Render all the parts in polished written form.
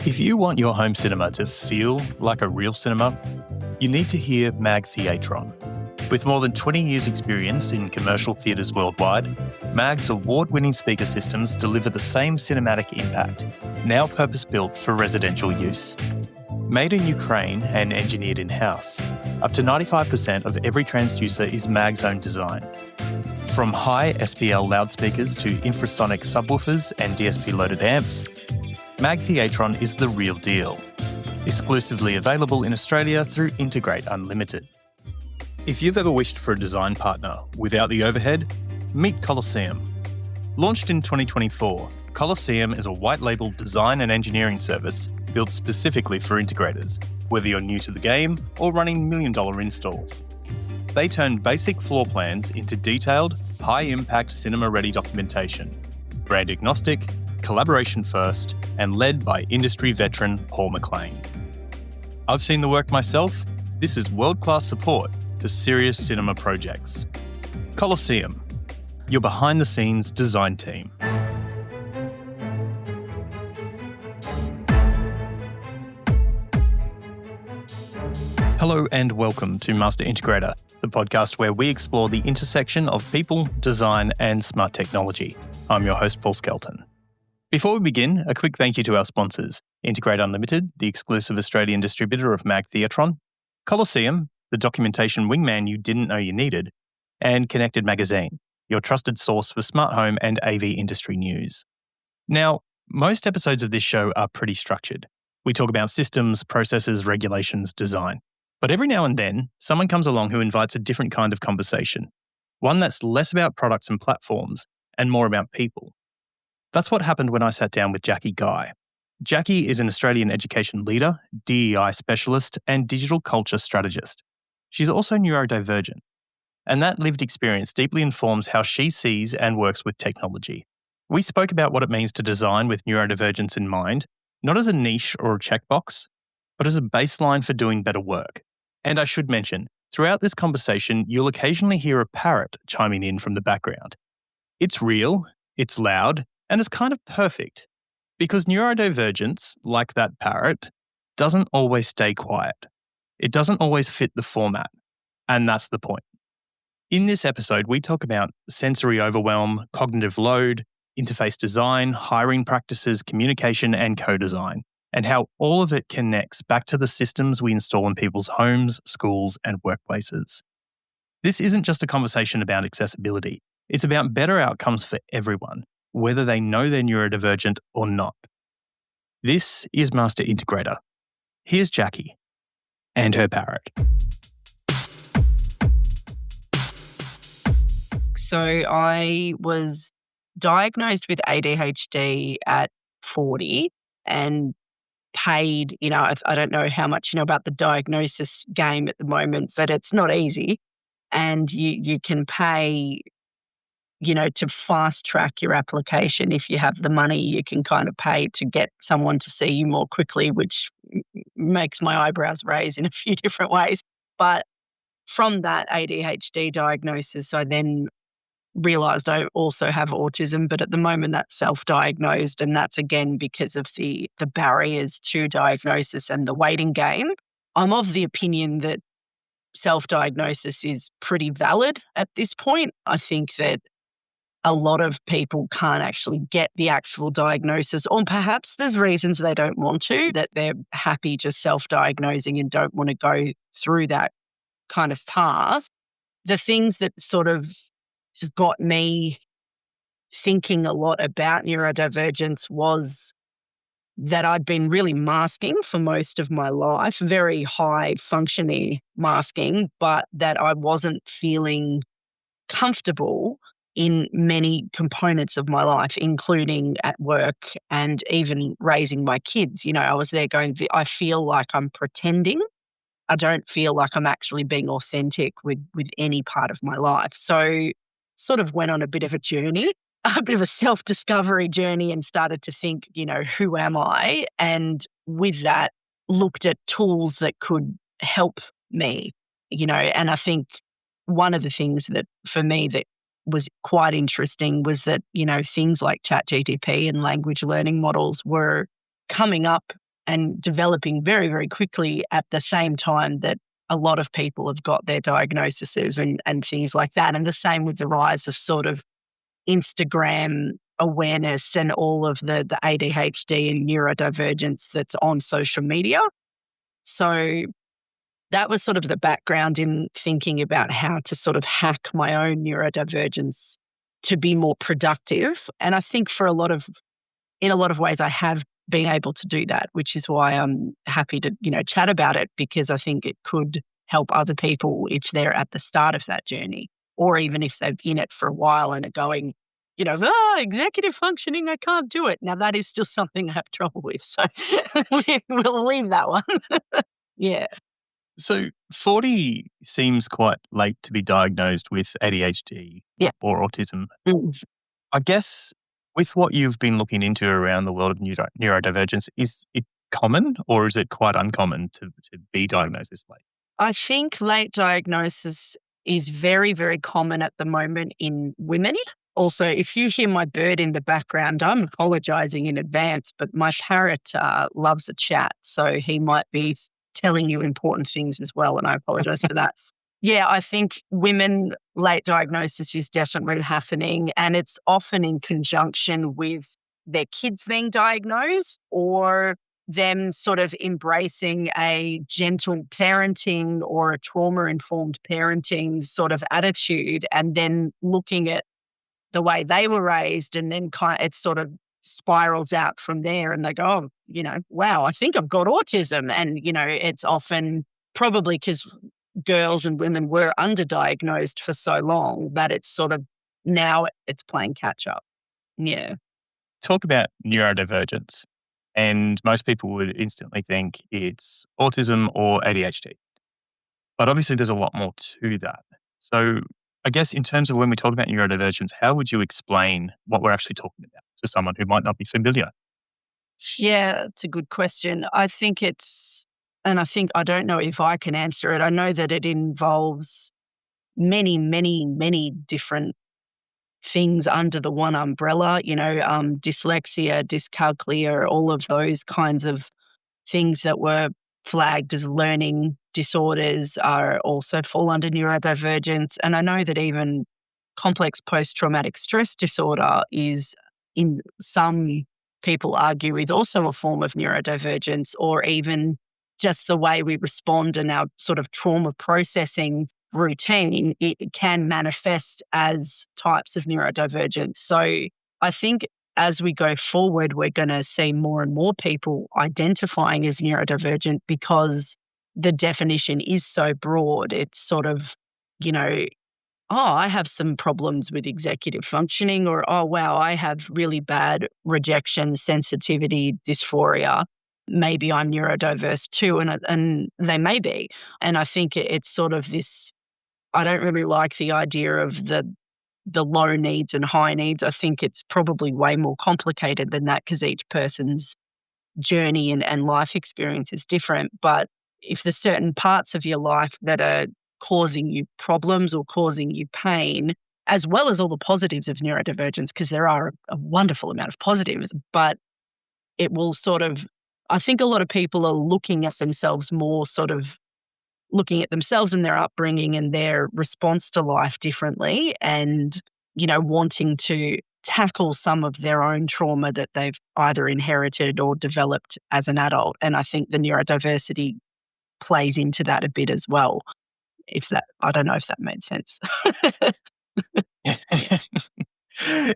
If you want your home cinema to feel like a real cinema, you need to hear Mag Theatron. With more than 20 years' experience in commercial theatres worldwide, Mag's award-winning speaker systems deliver the same cinematic impact, now purpose-built for residential use. Made in Ukraine and engineered in-house, up to 95% of every transducer is Mag's own design. From high SPL loudspeakers to infrasonic subwoofers and DSP-loaded amps, Mag Theatron is the real deal. Exclusively available in Australia through Integrate Unlimited. If you've ever wished for a design partner without the overhead, meet Colosseum. Launched in 2024, Colosseum is a white-label design and engineering service built specifically for integrators, whether you're new to the game or running million-dollar installs. They turn basic floor plans into detailed, high-impact cinema-ready documentation, brand agnostic, collaboration first, and led by industry veteran Paul McLean. I've seen the work myself. This is world-class support for serious cinema projects. Colosseum, your behind-the-scenes design team. Hello and welcome to Master Integrator, the podcast where we explore the intersection of people, design, and smart technology. I'm your host, Paul Skelton. Before we begin, a quick thank you to our sponsors, Integrate Unlimited, the exclusive Australian distributor of Mag Theatron, Colosseum, the documentation wingman you didn't know you needed, and Connected Magazine, your trusted source for smart home and AV industry news. Now, most episodes of this show are pretty structured. We talk about systems, processes, regulations, design. But every now and then, someone comes along who invites a different kind of conversation, one that's less about products and platforms and more about people. That's what happened when I sat down with Jacqui Gueye. Jacqui is an Australian education leader, DEI specialist, and digital culture strategist. She's also neurodivergent, and that lived experience deeply informs how she sees and works with technology. We spoke about what it means to design with neurodivergence in mind, not as a niche or a checkbox, but as a baseline for doing better work. And I should mention, throughout this conversation, you'll occasionally hear a parrot chiming in from the background. It's real, it's loud, and it's kind of perfect, because neurodivergence, like that parrot, doesn't always stay quiet. It doesn't always fit the format, and that's the point. In this episode, we talk about sensory overwhelm, cognitive load, interface design, hiring practices, communication, and co-design, and how all of it connects back to the systems we install in people's homes, schools, and workplaces. This isn't just a conversation about accessibility. It's about better outcomes for everyone, whether they know they're neurodivergent or not. This is Master Integrator. Here's Jacqui and her parrot. So I was diagnosed with ADHD at 40 and paid, I don't know how much you know about the diagnosis game at the moment, but it's not easy. And you can pay, to fast track your application. If you have the money, you can kind of pay to get someone to see you more quickly, which makes my eyebrows raise in a few different ways. But from that ADHD diagnosis, I then realised I also have autism, but at the moment that's self-diagnosed, and that's again because of the barriers to diagnosis and the waiting game. I'm of the opinion that self-diagnosis is pretty valid at this point. I think that a lot of people can't actually get the actual diagnosis, or perhaps there's reasons they don't want to, that they're happy just self-diagnosing and don't want to go through that kind of path. The things that sort of got me thinking a lot about neurodivergence was that I'd been really masking for most of my life, very high functioning masking, but that I wasn't feeling comfortable in many components of my life, including at work and even raising my kids. I was there going, I feel like I'm pretending. I don't feel like I'm actually being authentic with any part of my life. So sort of went on a bit of a journey, a bit of a self-discovery journey, and started to think, who am I? And with that, looked at tools that could help me, and I think one of the things that for me that was quite interesting was that, things like ChatGPT and language learning models were coming up and developing very, very quickly at the same time that a lot of people have got their diagnoses and things like that. And the same with the rise of sort of Instagram awareness and all of the ADHD and neurodivergence that's on social media. So that was sort of the background in thinking about how to sort of hack my own neurodivergence to be more productive. And I think in a lot of ways, I have been able to do that, which is why I'm happy to, chat about it, because I think it could help other people if they're at the start of that journey, or even if they've been in it for a while and are going, executive functioning, I can't do it. Now, that is still something I have trouble with. So we'll leave that one. Yeah. So 40 seems quite late to be diagnosed with ADHD or autism. Mm. I guess with what you've been looking into around the world of neurodivergence, is it common or is it quite uncommon to be diagnosed this late? I think late diagnosis is very, very common at the moment in women. Also, if you hear my bird in the background, I'm apologizing in advance, but my parrot loves a chat, so he might be telling you important things as well, and I apologize for that. Yeah, I think women, late diagnosis is definitely happening, and it's often in conjunction with their kids being diagnosed or them sort of embracing a gentle parenting or a trauma-informed parenting sort of attitude, and then looking at the way they were raised, and then it sort of spirals out from there, and they go, wow, I think I've got autism. And, it's often probably because girls and women were underdiagnosed for so long that it's sort of now it's playing catch up. Yeah. Talk about neurodivergence, and most people would instantly think it's autism or ADHD. But obviously there's a lot more to that. So I guess in terms of when we talk about neurodivergence, how would you explain what we're actually talking about to someone who might not be familiar? Yeah, it's a good question. I don't know if I can answer it. I know that it involves many, many, many different things under the one umbrella, dyslexia, dyscalculia, all of those kinds of things that were flagged as learning disorders are also fall under neurodivergence. And I know that even complex post-traumatic stress disorder is, in some people argue, is also a form of neurodivergence, or even just the way we respond in our sort of trauma processing routine, it can manifest as types of neurodivergence. So I think as we go forward, we're going to see more and more people identifying as neurodivergent because the definition is so broad. It's sort of, I have some problems with executive functioning, or, oh, wow, I have really bad rejection, sensitivity, dysphoria. Maybe I'm neurodiverse too, and they may be. And I think it's sort of this, I don't really like the idea of the low needs and high needs. I think it's probably way more complicated than that because each person's journey and life experience is different. But if there's certain parts of your life that are causing you problems or causing you pain, as well as all the positives of neurodivergence, because there are a wonderful amount of positives, but it will sort of, I think a lot of people are looking at themselves more, sort of looking at themselves and their upbringing and their response to life differently, and, wanting to tackle some of their own trauma that they've either inherited or developed as an adult. And I think the neurodiversity plays into that a bit as well. I don't know if that made sense.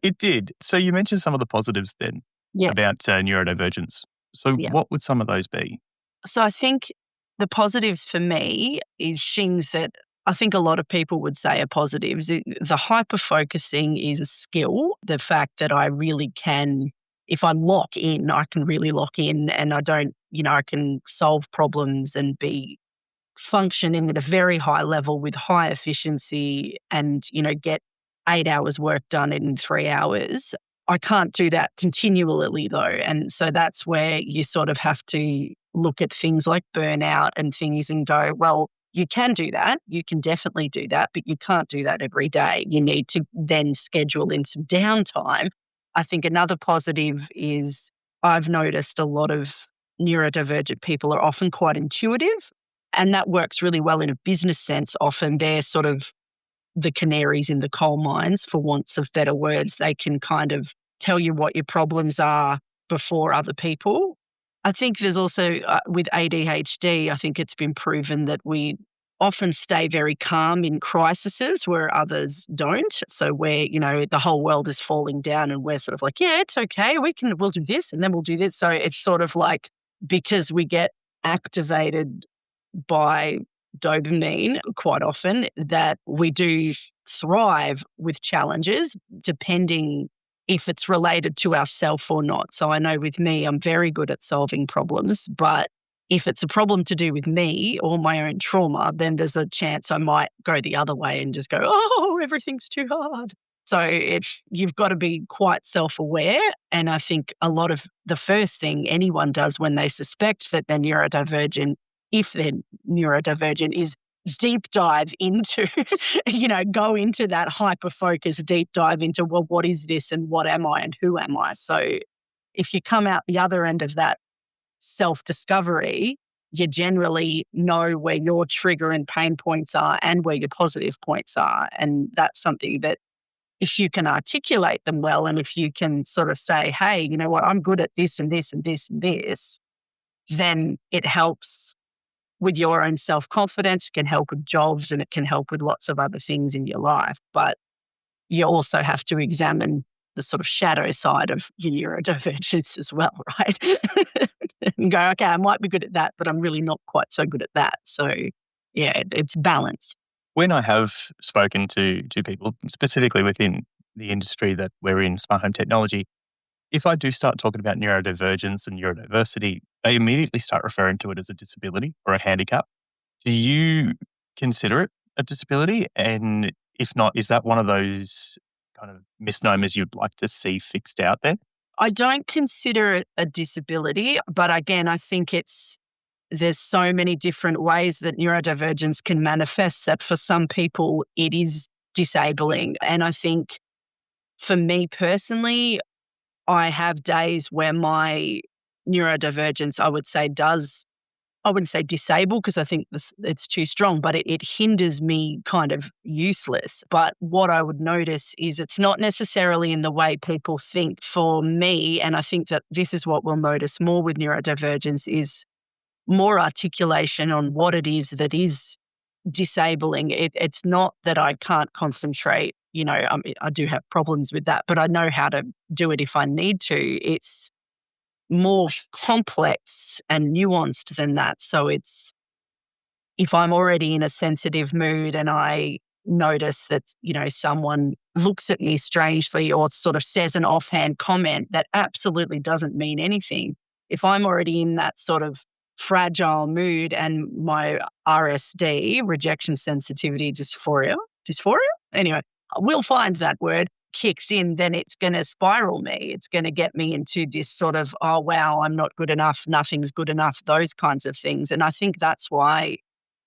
It did. So you mentioned some of the positives then about neurodivergence. So what would some of those be? So I think the positives for me is things that I think a lot of people would say are positives. The hyper-focusing is a skill. The fact that I really can, if I lock in, I can really lock in, and I don't, I can solve problems and be functioning at a very high level with high efficiency and, get 8 hours work done in 3 hours. I can't do that continually though. And so that's where you sort of have to look at things like burnout and things and go, well, you can do that. You can definitely do that, but you can't do that every day. You need to then schedule in some downtime. I think another positive is I've noticed a lot of neurodivergent people are often quite intuitive, and that works really well in a business sense. Often they're sort of the canaries in the coal mines, for want of better words. They can kind of tell you what your problems are before other people. I think there's also, with ADHD, I think it's been proven that we often stay very calm in crises where others don't. So where, the whole world is falling down and we're sort of like, yeah, it's okay. We'll do this and then we'll do this. So it's sort of like, because we get activated by dopamine quite often, that we do thrive with challenges, depending if it's related to ourself or not. So I know with me, I'm very good at solving problems, but if it's a problem to do with me or my own trauma, then there's a chance I might go the other way and just go, oh, everything's too hard. So you've got to be quite self-aware. And I think a lot of the first thing anyone does when they suspect that they're neurodivergent, if they're neurodivergent, is deep dive into, go into that hyper-focus deep dive into, well, what is this and what am I and who am I? So if you come out the other end of that self-discovery, you generally know where your trigger and pain points are and where your positive points are. And that's something that if you can articulate them well, and if you can sort of say, hey, you know what, I'm good at this and this and this and this, then it helps with your own self-confidence. It can help with jobs and it can help with lots of other things in your life. But you also have to examine the sort of shadow side of your neurodivergence as well, right? And go, okay, I might be good at that, but I'm really not quite so good at that. So yeah, it's balance. When I have spoken to people, specifically within the industry that we're in, smart home technology, if I do start talking about neurodivergence and neurodiversity, they immediately start referring to it as a disability or a handicap. Do you consider it a disability? And if not, is that one of those kind of misnomers you'd like to see fixed out there? I don't consider it a disability, but again, I think there's so many different ways that neurodivergence can manifest that for some people it is disabling. And I think for me personally, I have days where my neurodivergence, I would say, I wouldn't say disable because I think it's too strong, but it hinders me kind of useless. But what I would notice is it's not necessarily in the way people think. For me, and I think that this is what we'll notice more with neurodivergence, is more articulation on what it is that is disabling. It's not that I can't concentrate. I do have problems with that, but I know how to do it if I need to. It's more complex and nuanced than that. So it's, if I'm already in a sensitive mood and I notice that, someone looks at me strangely or sort of says an offhand comment that absolutely doesn't mean anything. If I'm already in that sort of fragile mood and my RSD, rejection sensitivity dysphoria, anyway, we'll find that word, kicks in, then it's going to spiral me. It's going to get me into this sort of, oh, wow, I'm not good enough, nothing's good enough, those kinds of things. And I think that's why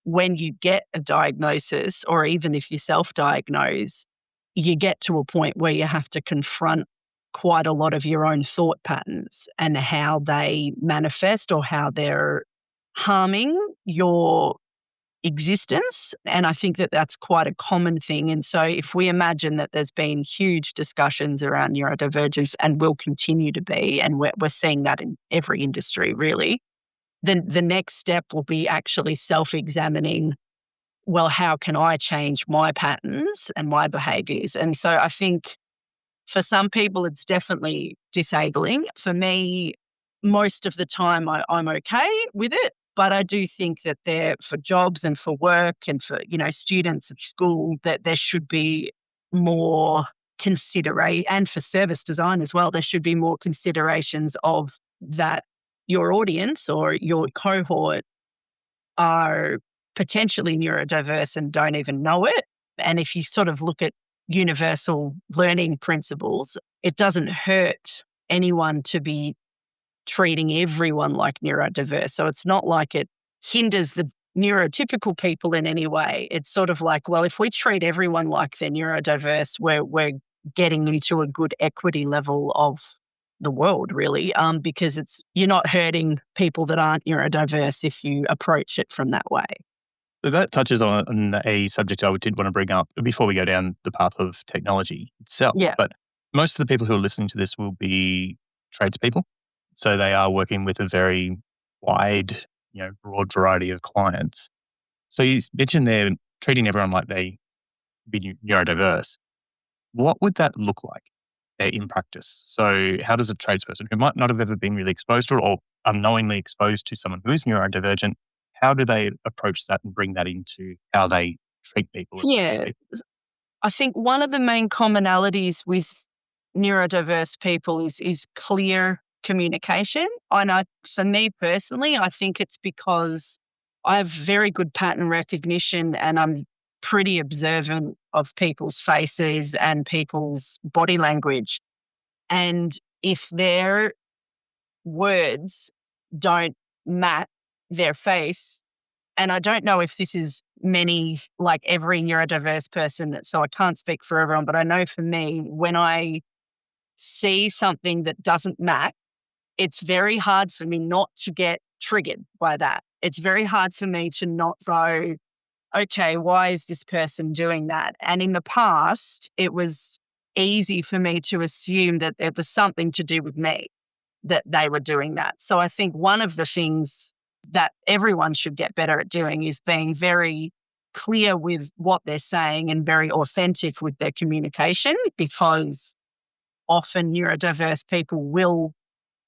when you get a diagnosis, or even if you self-diagnose, you get to a point where you have to confront quite a lot of your own thought patterns and how they manifest or how they're harming your existence. And I think that that's quite a common thing. And so if we imagine that there's been huge discussions around neurodivergence and will continue to be, and we're seeing that in every industry really, then the next step will be actually self-examining, well, how can I change my patterns and my behaviors? And so I think for some people, it's definitely disabling. For me, most of the time I'm okay with it. But I do think that for jobs and for work and for, students at school, that there should be more consideration, and for service design as well, there should be more considerations of that your audience or your cohort are potentially neurodiverse and don't even know it. And if you sort of look at universal learning principles, it doesn't hurt anyone to be treating everyone like neurodiverse. So it's not like it hinders the neurotypical people in any way. It's sort of like, well, if we treat everyone like they're neurodiverse, we're getting them to a good equity level of the world, really, because you're not hurting people that aren't neurodiverse if you approach it from that way. So that touches on a subject I did want to bring up before we go down the path of technology itself. Yeah. But most of the people who are listening to this will be tradespeople. So they are working with a very wide, broad variety of clients. So you mentioned they're treating everyone like they be neurodiverse. What would that look like in practice? So how does a tradesperson who might not have ever been really exposed to it or unknowingly exposed to someone who is neurodivergent, how do they approach that and bring that into how they treat people? Yeah. I think one of the main commonalities with neurodiverse people is clear communication. I know for me personally, I think it's because I have very good pattern recognition and I'm pretty observant of people's faces and people's body language. And if their words don't match their face, and I don't know if this is like every neurodiverse person, so I can't speak for everyone, but I know for me, when I see something that doesn't match, it's very hard for me not to get triggered by that. It's very hard for me to not go, okay, why is this person doing that? And in the past, it was easy for me to assume that it was something to do with me, that they were doing that. So I think one of the things that everyone should get better at doing is being very clear with what they're saying and very authentic with their communication, because often neurodiverse people will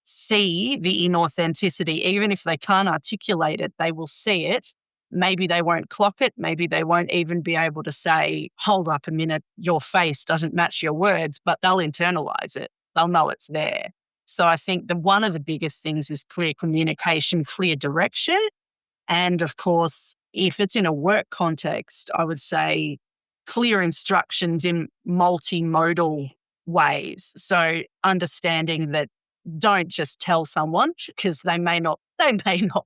see the inauthenticity. Even if they can't articulate it, they will see it. Maybe they won't clock it. Maybe they won't even be able to say, hold up a minute, your face doesn't match your words, but they'll internalize it. They'll know it's there. So I think that one of the biggest things is clear communication, clear direction. And of course, if it's in a work context, I would say clear instructions in multimodal ways. So understanding that don't just tell someone because they may not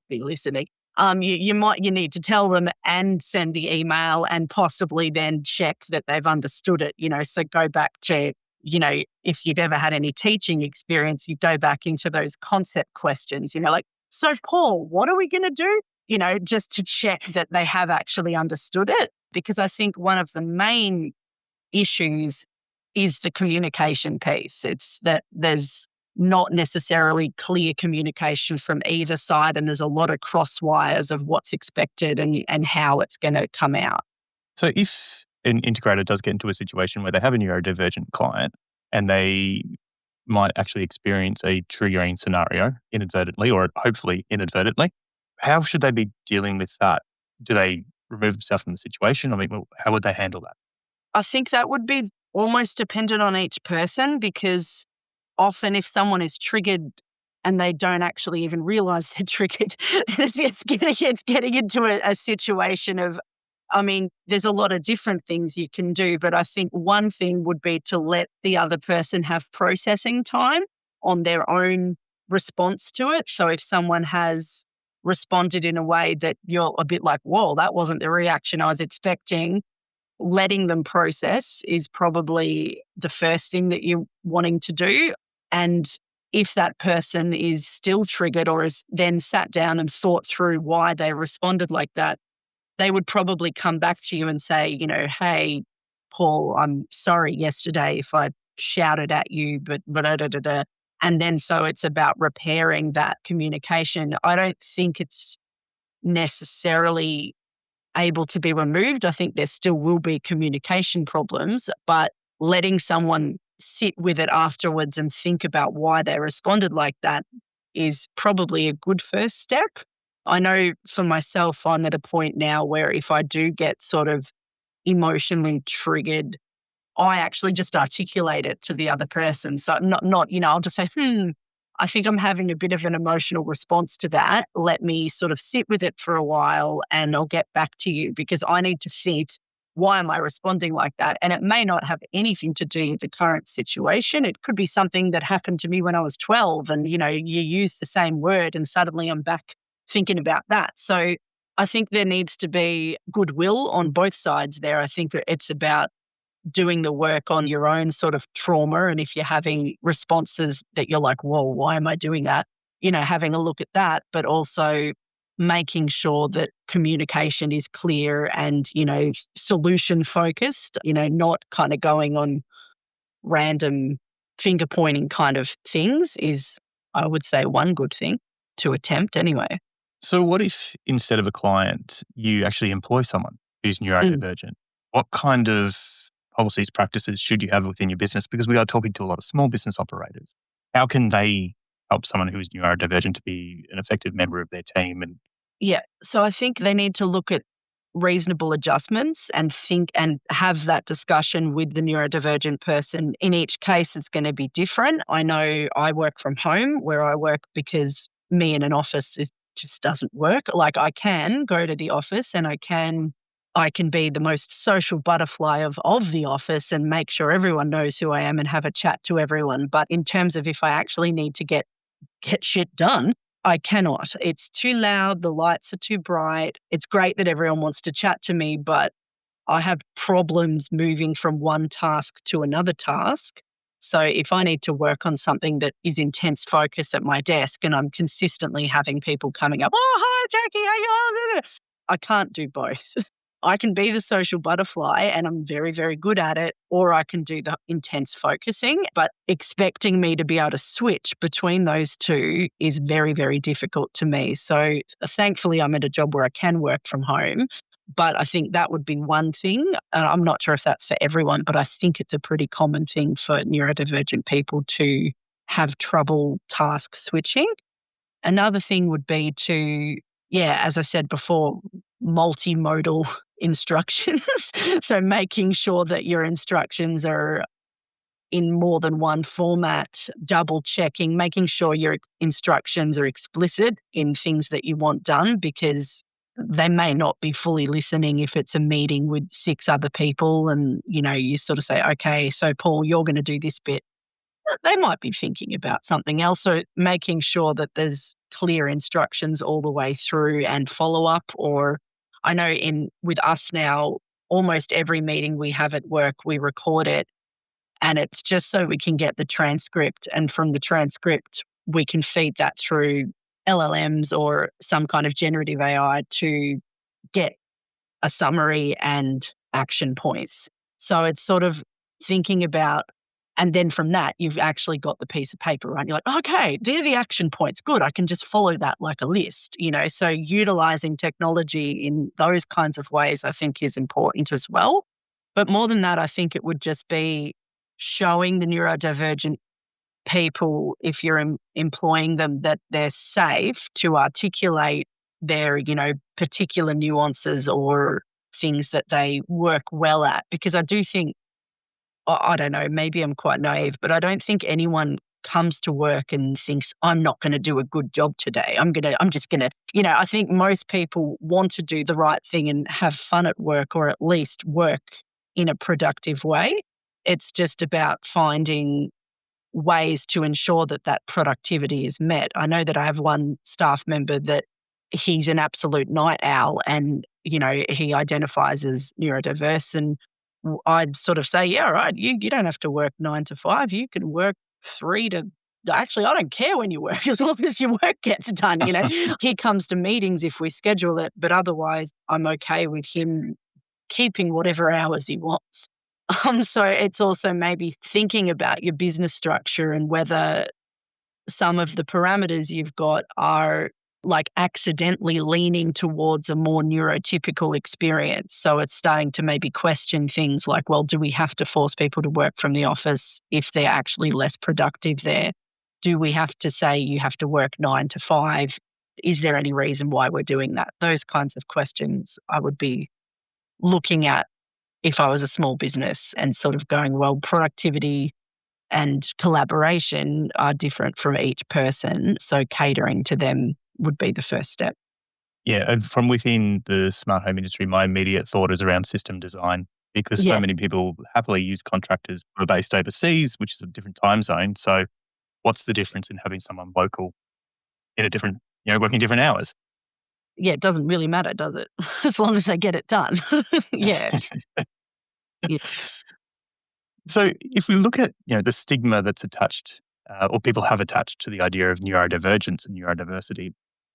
be listening. You need to tell them and send the email and possibly then check that they've understood it. So go back to, if you've ever had any teaching experience, you go back into those concept questions, like, so Paul, what are we going to do? Just to check that they have actually understood it. Because I think one of the main issues is the communication piece. It's that there's not necessarily clear communication from either side, and there's a lot of cross wires of what's expected and how it's going to come out. So if an integrator does get into a situation where they have a neurodivergent client and they might actually experience a triggering scenario inadvertently or hopefully inadvertently, how should they be dealing with that? Do they remove themselves from the situation? I mean, how would they handle that? I think that would be almost dependent on each person, because often if someone is triggered and they don't actually even realize they're triggered, it's getting into a situation of, there's a lot of different things you can do, but I think one thing would be to let the other person have processing time on their own response to it. So if someone has responded in a way that you're a bit like, whoa, that wasn't the reaction I was expecting, letting them process is probably the first thing that you're wanting to do. And if that person is still triggered or has then sat down and thought through why they responded like that, they would probably come back to you and say, hey, Paul, I'm sorry yesterday if I shouted at you, but and then so it's about repairing that communication. I don't think it's necessarily able to be removed. I think there still will be communication problems, but letting someone sit with it afterwards and think about why they responded like that is probably a good first step. I know for myself, I'm at a point now where if I do get sort of emotionally triggered, I actually just articulate it to the other person. So not I'll just say, I think I'm having a bit of an emotional response to that. Let me sort of sit with it for a while and I'll get back to you, because I need to think, why am I responding like that? And it may not have anything to do with the current situation. It could be something that happened to me when I was 12 and, you use the same word and suddenly I'm back thinking about that. So I think there needs to be goodwill on both sides there. I think that it's about doing the work on your own sort of trauma. And if you're having responses that you're like, whoa, why am I doing that? Having a look at that, but also making sure that communication is clear and, solution focused, not kind of going on random finger pointing kind of things is, I would say, one good thing to attempt anyway. So what if instead of a client, you actually employ someone who's neurodivergent? What kind of policies, practices should you have within your business? Because we are talking to a lot of small business operators. How can they help someone who is neurodivergent to be an effective member of their team? Yeah. So I think they need to look at reasonable adjustments and think and have that discussion with the neurodivergent person. In each case, it's going to be different. I know I work from home where I work because me in an office just doesn't work. Like I can go to the office and I can be the most social butterfly of the office and make sure everyone knows who I am and have a chat to everyone. But in terms of if I actually need to get shit done, I cannot. It's too loud. The lights are too bright. It's great that everyone wants to chat to me, but I have problems moving from one task to another task. So if I need to work on something that is intense focus at my desk and I'm consistently having people coming up, oh, hi, Jacqui, how you are? I can't do both. I can be the social butterfly and I'm very, very good at it, or I can do the intense focusing, but expecting me to be able to switch between those two is very, very difficult to me. So thankfully I'm at a job where I can work from home, but I think that would be one thing. And I'm not sure if that's for everyone, but I think it's a pretty common thing for neurodivergent people to have trouble task switching. Another thing would be to, as I said before, multimodal instructions. So making sure that your instructions are in more than one format, double checking, making sure your instructions are explicit in things that you want done, because they may not be fully listening if it's a meeting with 6 other people and, you sort of say, okay, so Paul, you're going to do this bit. They might be thinking about something else. So making sure that there's clear instructions all the way through and follow up. Or I know with us now, almost every meeting we have at work, we record it, and it's just so we can get the transcript. And from the transcript, we can feed that through LLMs or some kind of generative AI to get a summary and action points. So it's sort of thinking about, and then from that, you've actually got the piece of paper, right? You're like, okay, they're the action points. Good. I can just follow that like a list, So utilizing technology in those kinds of ways, I think, is important as well. But more than that, I think it would just be showing the neurodivergent people, if you're employing them, that they're safe to articulate their, particular nuances or things that they work well at. Because I do think, I don't know, maybe I'm quite naive, but I don't think anyone comes to work and thinks, I'm not going to do a good job today. I'm just going to, I think most people want to do the right thing and have fun at work, or at least work in a productive way. It's just about finding ways to ensure that that productivity is met. I know that I have one staff member that he's an absolute night owl, and, he identifies as neurodiverse, and I'd sort of say, yeah, right, you don't have to work 9 to 5. You can work 3 to, actually, I don't care when you work as long as your work gets done, He comes to meetings if we schedule it, but otherwise I'm okay with him keeping whatever hours he wants. So it's also maybe thinking about your business structure and whether some of the parameters you've got are like accidentally leaning towards a more neurotypical experience. So it's starting to maybe question things like, well, do we have to force people to work from the office if they're actually less productive there? Do we have to say you have to work 9 to 5? Is there any reason why we're doing that? Those kinds of questions I would be looking at if I was a small business, and sort of going, well, productivity and collaboration are different from each person. So catering to them would be the first step. Yeah, and from within the smart home industry, my immediate thought is around system design, because so many people happily use contractors who are based overseas, which is a different time zone. So what's the difference in having someone local in a different, working different hours? Yeah, it doesn't really matter, does it? As long as they get it done. Yeah. So if we look at the stigma that's attached or people have attached to the idea of neurodivergence and neurodiversity,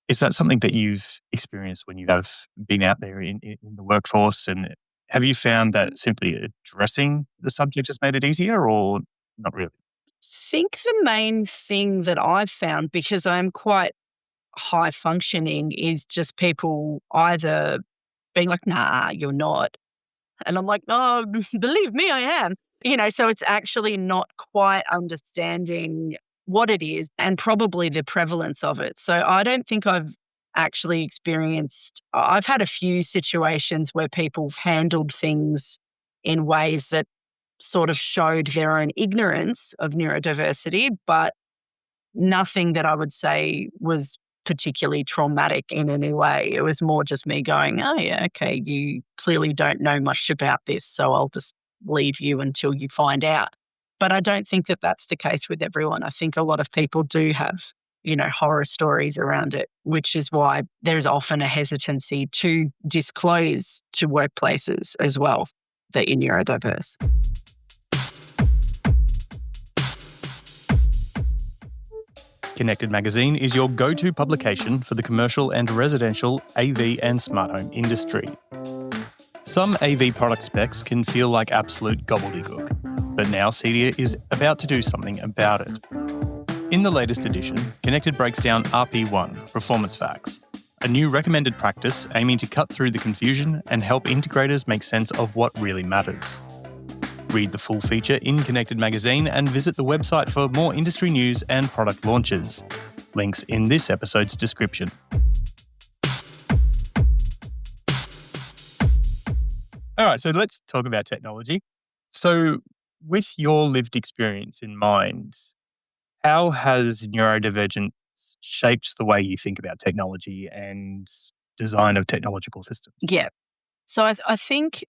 is that something that you've experienced when you have been out there in the workforce? And have you found that simply addressing the subject has made it easier or not really? Think the main thing that I've found, because I'm quite high functioning, is just people either being like, nah, you're not. And I'm like, no, believe me, I am. So it's actually not quite understanding what it is and probably the prevalence of it. So I don't think I've actually I've had a few situations where people have handled things in ways that sort of showed their own ignorance of neurodiversity, but nothing that I would say was particularly traumatic in any way. It was more just me going, oh, yeah, okay, you clearly don't know much about this, so I'll just leave you until you find out. But I don't think that that's the case with everyone. I think a lot of people do have, horror stories around it, which is why there's often a hesitancy to disclose to workplaces as well that you're neurodiverse. Connected Magazine is your go-to publication for the commercial and residential AV and smart home industry. Some AV product specs can feel like absolute gobbledygook, but now CEDIA is about to do something about it. In the latest edition, Connected breaks down RP1, Performance Facts, a new recommended practice aiming to cut through the confusion and help integrators make sense of what really matters. Read the full feature in Connected Magazine and visit the website for more industry news and product launches. Links in this episode's description. All right, so let's talk about technology. So with your lived experience in mind, how has neurodivergence shaped the way you think about technology and design of technological systems? Yeah. So I think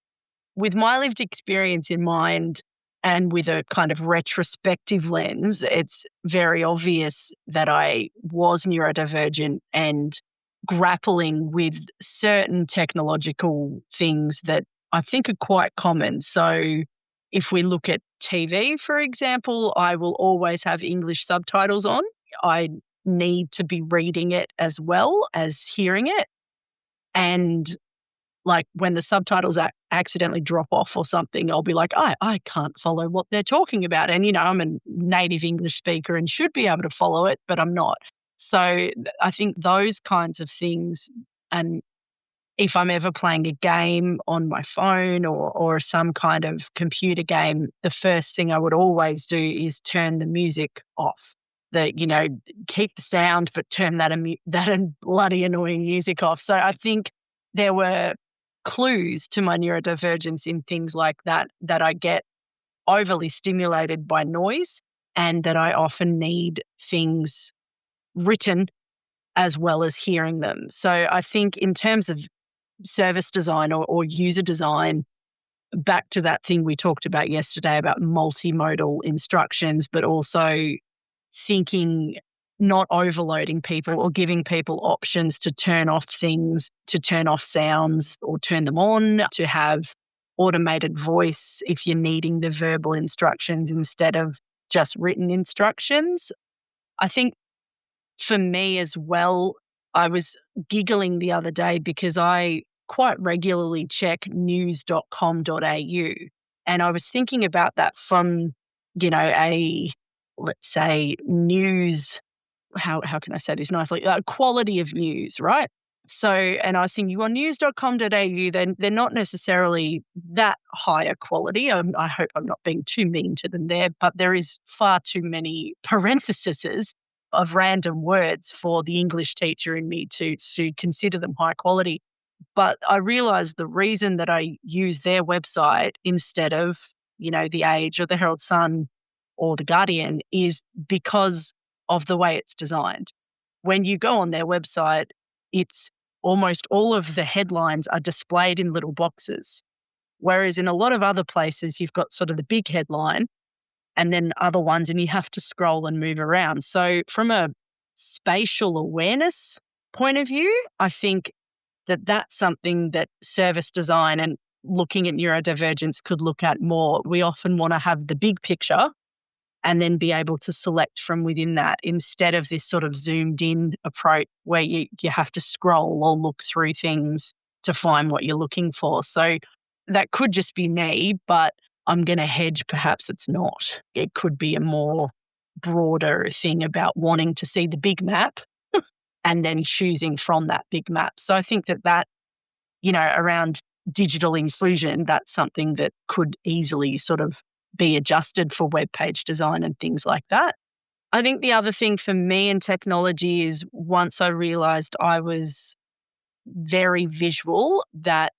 with my lived experience in mind and with a kind of retrospective lens, it's very obvious that I was neurodivergent and grappling with certain technological things that I think are quite common. So if we look at TV, for example, I will always have English subtitles on. I need to be reading it as well as hearing it. And like when the subtitles accidentally drop off or something, I'll be like, I can't follow what they're talking about. And, I'm a native English speaker and should be able to follow it, but I'm not. So I think those kinds of things, and if I'm ever playing a game on my phone or some kind of computer game, the first thing I would always do is turn the music off. Keep the sound, but turn that bloody annoying music off. So I think there were clues to my neurodivergence in things like that I get overly stimulated by noise and that I often need things written as well as hearing them. So I think in terms of service design or user design, back to that thing we talked about yesterday about multimodal instructions, but also thinking, not overloading people or giving people options to turn off things, to turn off sounds or turn them on, to have automated voice if you're needing the verbal instructions instead of just written instructions. I think for me as well, I was giggling the other day because I quite regularly check news.com.au, and I was thinking about that from, let's say, news, how can I say this nicely? Quality of news, right? So, and I was thinking, well, news.com.au, then they're not necessarily that higher quality. I hope I'm not being too mean to them there, but there is far too many parentheses of random words for the English teacher in me to consider them high quality. But I realized the reason that I use their website instead of, The Age or the Herald Sun or the Guardian is because of the way it's designed. When you go on their website, it's almost all of the headlines are displayed in little boxes. Whereas in a lot of other places, you've got sort of the big headline and then other ones, and you have to scroll and move around. So from a spatial awareness point of view, I think that that's something that service design and looking at neurodivergence could look at more. We often want to have the big picture and then be able to select from within that instead of this sort of zoomed in approach where you have to scroll or look through things to find what you're looking for. So that could just be me, but I'm going to hedge perhaps it's not. It could be a more broader thing about wanting to see the big map and then choosing from that big map. So I think that, around digital inclusion, that's something that could easily sort of be adjusted for web page design and things like that. I think the other thing for me in technology is once I realized I was very visual, that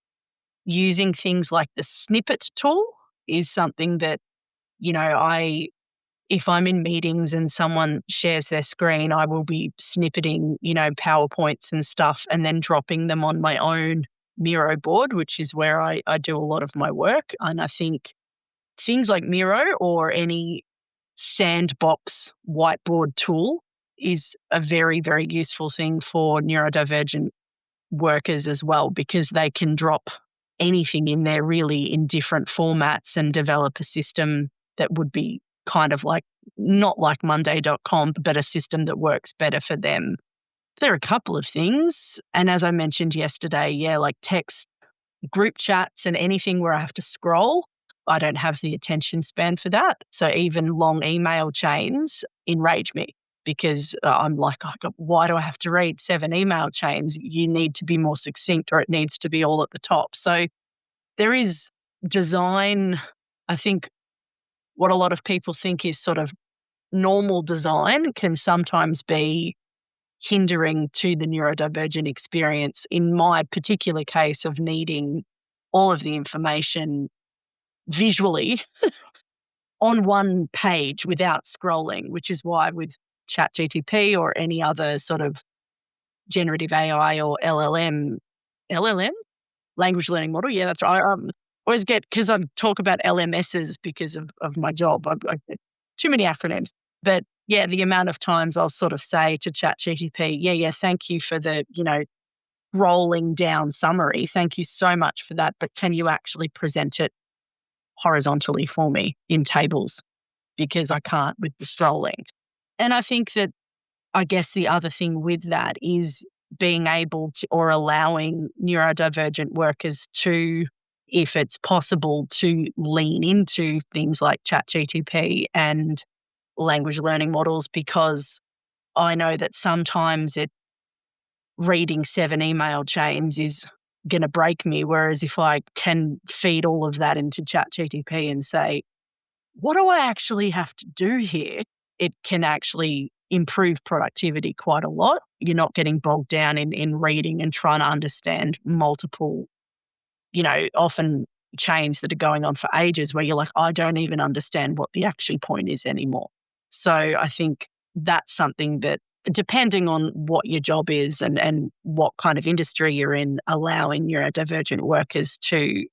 using things like the snippet tool is something that, if I'm in meetings and someone shares their screen, I will be snippeting, PowerPoints and stuff and then dropping them on my own Miro board, which is where I do a lot of my work. And I think things like Miro or any sandbox whiteboard tool is a very, very useful thing for neurodivergent workers as well, because they can drop anything in there really in different formats and develop a system that would be kind of like, not like Monday.com, but a system that works better for them. There are a couple of things. And as I mentioned yesterday, like text group chats and anything where I have to scroll, I don't have the attention span for that. So even long email chains enrage me because I'm like, why do I have to read 7 email chains? You need to be more succinct, or it needs to be all at the top. So there is design. I think what a lot of people think is sort of normal design can sometimes be hindering to the neurodivergent experience. In my particular case of needing all of the information visually on one page without scrolling, which is why with ChatGPT or any other sort of generative AI or LLM, language learning model. Yeah, that's right. I always get, because I talk about LMSs because of my job. I too many acronyms. But yeah, the amount of times I'll sort of say to ChatGPT, thank you for the, rolling down summary. Thank you so much for that. But can you actually present it horizontally for me in tables? Because I can't with the scrolling. And I think that, I guess the other thing with that is being able to, or allowing neurodivergent workers to, if it's possible, to lean into things like ChatGPT and language learning models, because I know that sometimes reading 7 email chains is going to break me. Whereas if I can feed all of that into ChatGPT and say, what do I actually have to do here? It can actually improve productivity quite a lot. You're not getting bogged down in reading and trying to understand multiple, often chains that are going on for ages where you're like, I don't even understand what the actual point is anymore. So I think that's something that, depending on what your job is and what kind of industry you're in, allowing neurodivergent workers to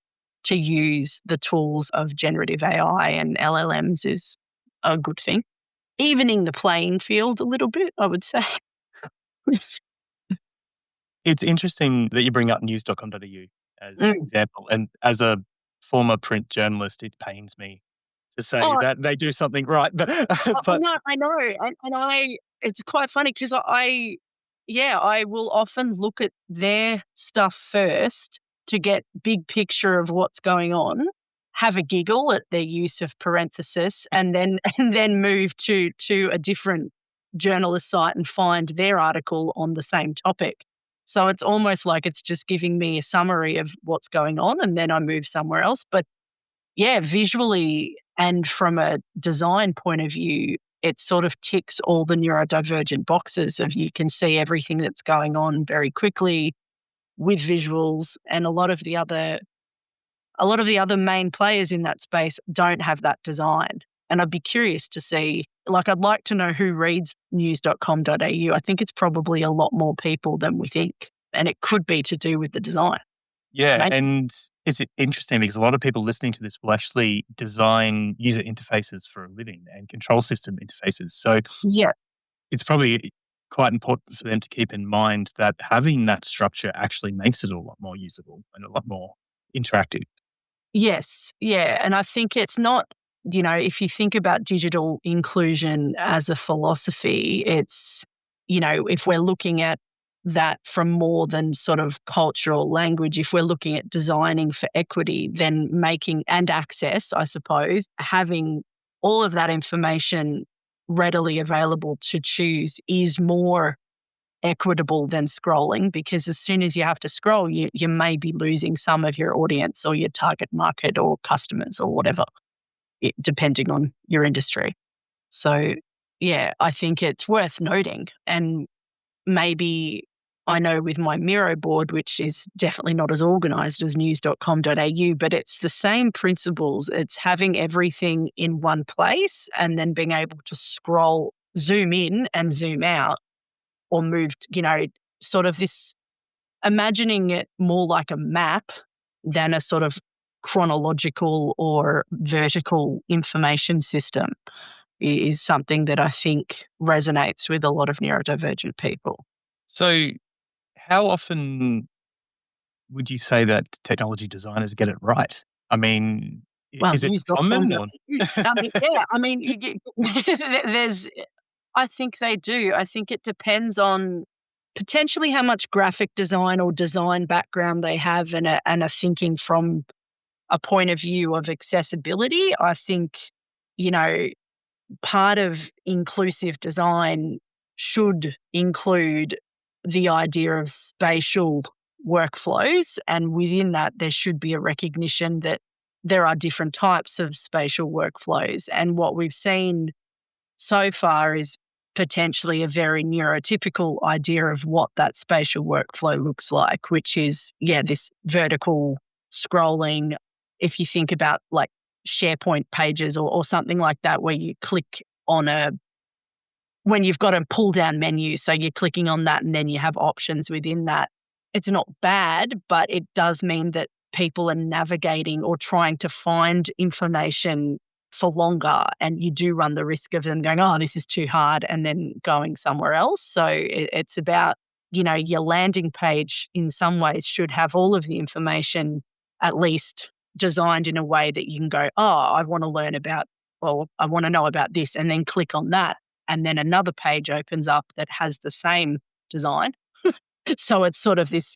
use the tools of generative AI and LLMs is a good thing. Evening the playing field a little bit, I would say. It's interesting that you bring up news.com.au as an example. And as a former print journalist, it pains me to say that they do something right. But no, I know. And it's quite funny because I will often look at their stuff first to get big picture of what's going on, have a giggle at their use of parenthesis, and then move to a different journalist site and find their article on the same topic. So it's almost like it's just giving me a summary of what's going on, and then I move somewhere else. But yeah, visually and from a design point of view, it sort of ticks all the neurodivergent boxes of you can see everything that's going on very quickly with visuals, and a lot of the other main players in that space don't have that design. And I'd be curious to see, I'd like to know who reads news.com.au. I think it's probably a lot more people than we think, and it could be to do with the design. Yeah, and it's interesting because a lot of people listening to this will actually design user interfaces for a living and control system interfaces. So yeah, it's probably quite important for them to keep in mind that having that structure actually makes it a lot more usable and a lot more interactive. Yes. Yeah. And I think it's not, if you think about digital inclusion as a philosophy, it's, if we're looking at that from more than sort of cultural language, if we're looking at designing for equity, then making and access, I suppose, having all of that information readily available to choose is more equitable than scrolling, because as soon as you have to scroll, you may be losing some of your audience or your target market or customers or whatever, depending on your industry. So, yeah, I think it's worth noting. And maybe I know with my Miro board, which is definitely not as organized as news.com.au, but it's the same principles. It's having everything in one place and then being able to scroll, zoom in and zoom out, or moved, sort of this, imagining it more like a map than a sort of chronological or vertical information system is something that I think resonates with a lot of neurodivergent people. So how often would you say that technology designers get it right? I mean, Well, is it common or? I mean, yeah, I mean, there's, I think they do. I think it depends on potentially how much graphic design or design background they have and are thinking from a point of view of accessibility. I think, part of inclusive design should include the idea of spatial workflows. And within that, there should be a recognition that there are different types of spatial workflows. And what we've seen so far is potentially a very neurotypical idea of what that spatial workflow looks like, which is, this vertical scrolling. If you think about like SharePoint pages or something like that, where you click on when you've got a pull down menu, so you're clicking on that and then you have options within that. It's not bad, but it does mean that people are navigating or trying to find information for longer, and you do run the risk of them going, oh, this is too hard, and then going somewhere else. So it's about, your landing page in some ways should have all of the information at least designed in a way that you can go, oh, I want to learn about, or I want to know about this, and then click on that. And then another page opens up that has the same design. So it's sort of this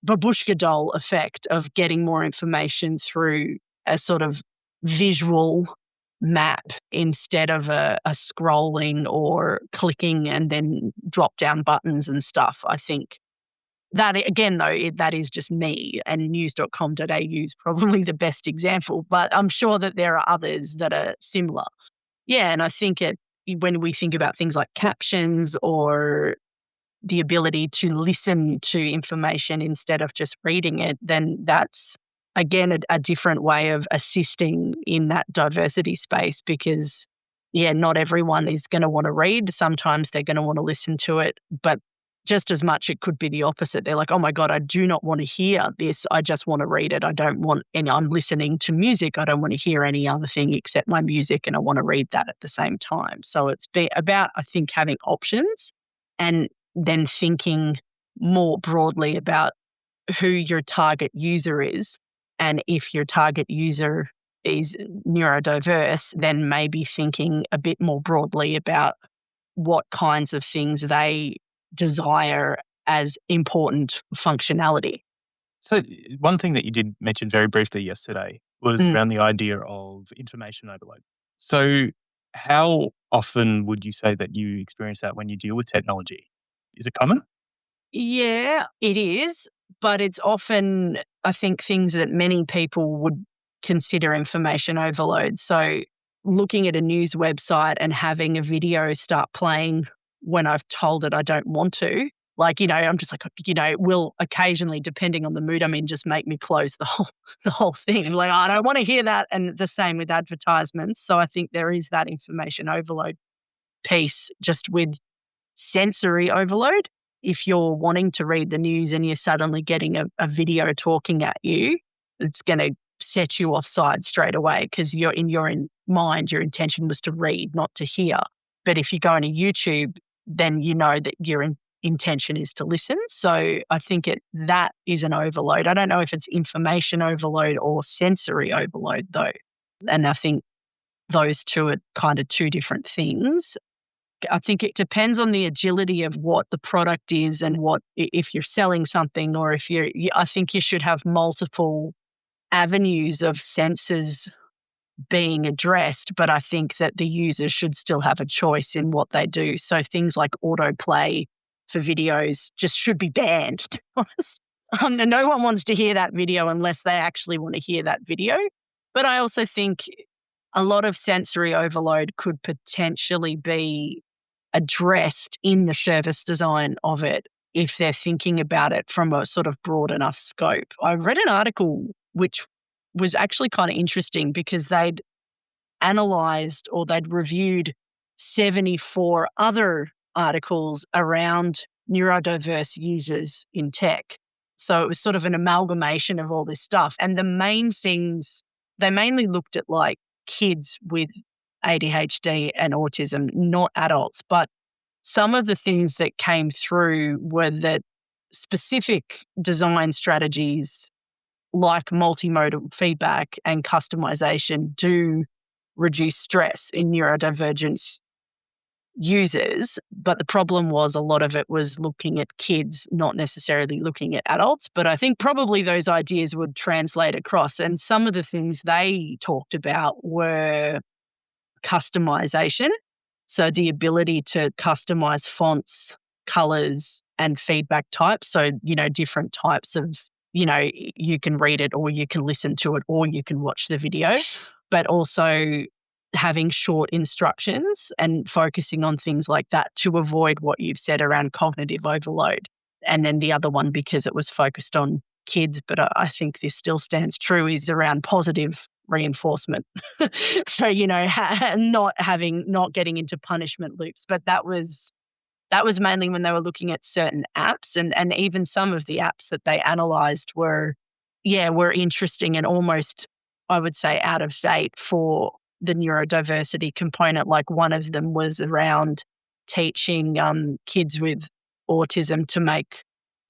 babushka doll effect of getting more information through a sort of visual map instead of a scrolling or clicking and then drop down buttons and stuff. I think that, again, though, that is just me, and news.com.au is probably the best example, but I'm sure that there are others that are similar. Yeah, and I think when we think about things like captions or the ability to listen to information instead of just reading it, then that's, again, a different way of assisting in that diversity space, because, not everyone is going to want to read. Sometimes they're going to want to listen to it, but just as much it could be the opposite. They're like, oh my God, I do not want to hear this. I just want to read it. I don't want any, I'm listening to music. I don't want to hear any other thing except my music, and I want to read that at the same time. So it's about, I think, having options and then thinking more broadly about who your target user is. And if your target user is neurodiverse, then maybe thinking a bit more broadly about what kinds of things they desire as important functionality. So one thing that you did mention very briefly yesterday was around the idea of information overload. So how often would you say that you experience that when you deal with technology? Is it common? Yeah, it is, but it's often, I think, things that many people would consider information overload. So looking at a news website and having a video start playing when I've told it I don't want to, like, I'm just like, will occasionally, depending on the mood I'm in, just make me close the whole thing. I'm like, I don't want to hear that. And the same with advertisements. So I think there is that information overload piece, just with sensory overload. If you're wanting to read the news and you're suddenly getting a video talking at you, it's going to set you offside straight away, because you're in your mind, your intention was to read, not to hear. But if you go into YouTube, then you know that your intention is to listen. So I think that is an overload. I don't know if it's information overload or sensory overload though. And I think those two are kind of two different things. I think it depends on the agility of what the product is and if you're selling something, or if I think you should have multiple avenues of senses being addressed, but I think that the user should still have a choice in what they do. So things like autoplay for videos just should be banned, to be honest. And no one wants to hear that video unless they actually want to hear that video. But I also think a lot of sensory overload could potentially be addressed in the service design of it if they're thinking about it from a sort of broad enough scope. I read an article which was actually kind of interesting because they'd analysed or they'd reviewed 74 other articles around neurodiverse users in tech. So it was sort of an amalgamation of all this stuff. And the main things, they mainly looked at like kids with ADHD and autism, not adults. But some of the things that came through were that specific design strategies like multimodal feedback and customization do reduce stress in neurodivergent users. But the problem was a lot of it was looking at kids, not necessarily looking at adults. But I think probably those ideas would translate across. And some of the things they talked about were customization. So the ability to customize fonts, colors, and feedback types. So, different types of, you can read it or you can listen to it or you can watch the video, but also having short instructions and focusing on things like that to avoid what you've said around cognitive overload. And then the other one, because it was focused on kids, but I think this still stands true, is around positive reinforcement. So, not getting into punishment loops. But that was mainly when they were looking at certain apps, and even some of the apps that they analysed were interesting and almost, I would say, out of date for the neurodiversity component. Like one of them was around teaching kids with autism to make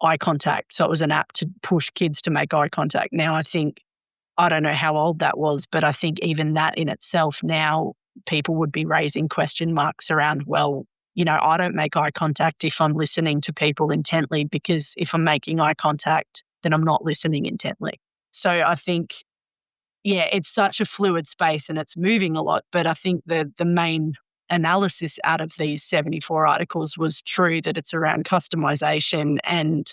eye contact. So it was an app to push kids to make eye contact. Now I don't know how old that was, but I think even that in itself now people would be raising question marks around, well, I don't make eye contact if I'm listening to people intently, because if I'm making eye contact, then I'm not listening intently. So I think, it's such a fluid space and it's moving a lot. But I think the main analysis out of these 74 articles was true, that it's around customization and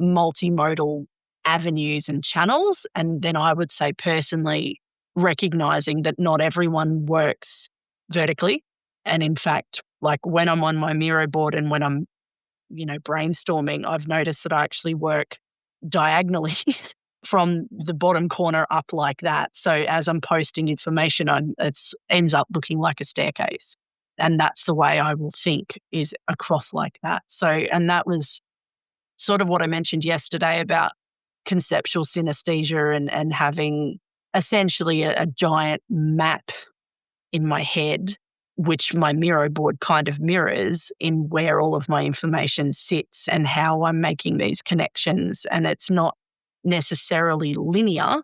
multimodal avenues and channels. And then I would say personally recognizing that not everyone works vertically. And in fact, like when I'm on my Miro board and when I'm, brainstorming, I've noticed that I actually work diagonally from the bottom corner up like that. So as I'm posting information, it ends up looking like a staircase. And that's the way I will think, is across like that. So, and that was sort of what I mentioned yesterday about conceptual synesthesia and having essentially a giant map in my head, which my Miro board kind of mirrors, in where all of my information sits and how I'm making these connections. And it's not necessarily linear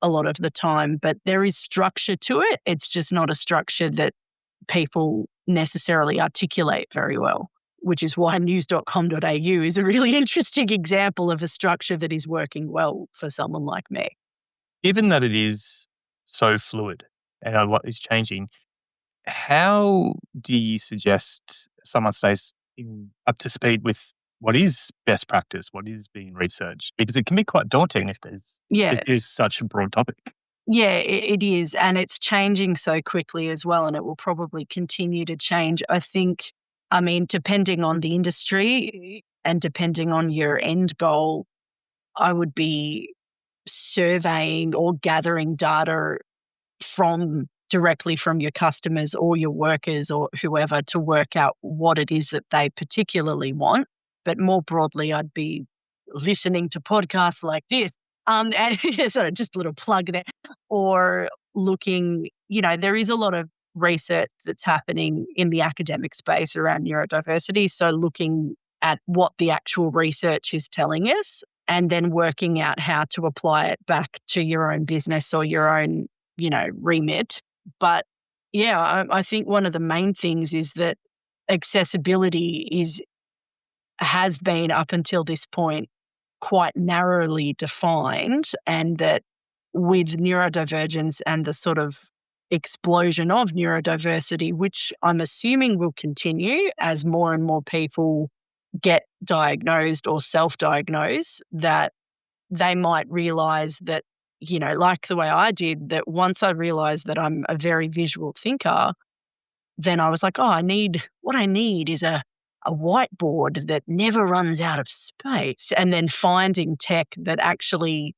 a lot of the time, but there is structure to it. It's just not a structure that people necessarily articulate very well, which is why news.com.au is a really interesting example of a structure that is working well for someone like me. Given that it is so fluid and a lot is changing, how do you suggest someone stays up to speed with what is best practice, what is being researched? Because it can be quite daunting if it is such a broad topic. Yeah, it is. And it's changing so quickly as well, and it will probably continue to change. I think, depending on the industry and depending on your end goal, I would be surveying or gathering data directly from your customers or your workers or whoever to work out what it is that they particularly want. But more broadly, I'd be listening to podcasts like this. And sort of just a little plug there, or looking, there is a lot of research that's happening in the academic space around neurodiversity. So looking at what the actual research is telling us and then working out how to apply it back to your own business or your own, remit. But yeah, I think one of the main things is that accessibility has been up until this point quite narrowly defined, and that with neurodivergence and the sort of explosion of neurodiversity, which I'm assuming will continue as more and more people get diagnosed or self-diagnose, that they might realize that, like the way I did, that once I realized that I'm a very visual thinker, then I was like, what I need is a whiteboard that never runs out of space, and then finding tech that actually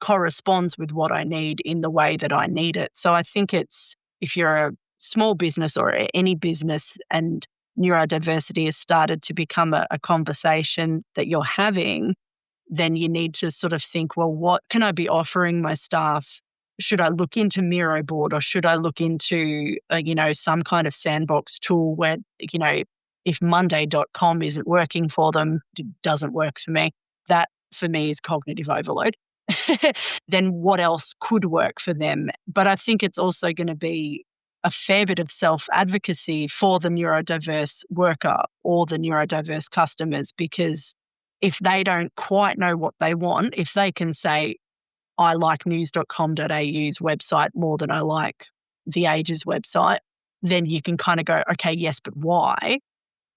corresponds with what I need in the way that I need it. So I think if you're a small business or any business and neurodiversity has started to become a conversation that you're having, then you need to sort of think, well, what can I be offering my staff? Should I look into Miro board, or should I look into, some kind of sandbox tool where, if Monday.com isn't working for them, it doesn't work for me. That for me is cognitive overload. Then what else could work for them? But I think it's also going to be a fair bit of self-advocacy for the neurodiverse worker or the neurodiverse customers, because if they don't quite know what they want, if they can say, I like news.com.au's website more than I like The Age's website, then you can kind of go, okay, yes, but why?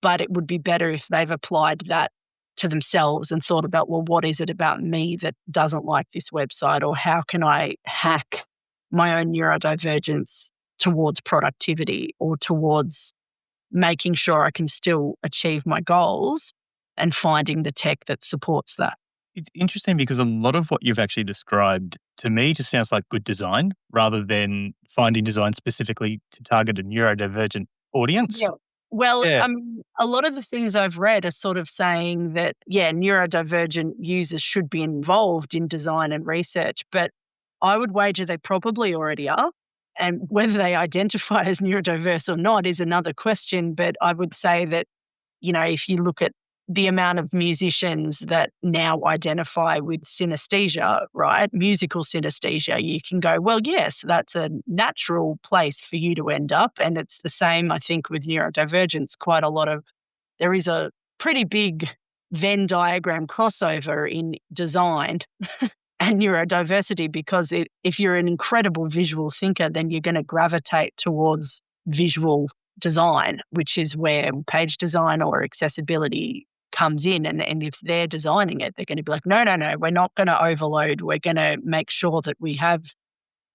But it would be better if they've applied that to themselves and thought about, well, what is it about me that doesn't like this website? Or how can I hack my own neurodivergence towards productivity or towards making sure I can still achieve my goals, and finding the tech that supports that. It's interesting because a lot of what you've actually described to me just sounds like good design rather than finding design specifically to target a neurodivergent audience. Yeah. Well, Yeah. A lot of the things I've read are sort of saying that, neurodivergent users should be involved in design and research, but I would wager they probably already are. And whether they identify as neurodiverse or not is another question. But I would say that, if you look at the amount of musicians that now identify with synesthesia, right? Musical synesthesia, you can go, well, yes, that's a natural place for you to end up. And it's the same, I think, with neurodivergence. There is a pretty big Venn diagram crossover in design and neurodiversity, because if you're an incredible visual thinker, then you're going to gravitate towards visual design, which is where page design or accessibility comes in. And if they're designing it, they're going to be like, no, we're not going to overload. We're going to make sure that we have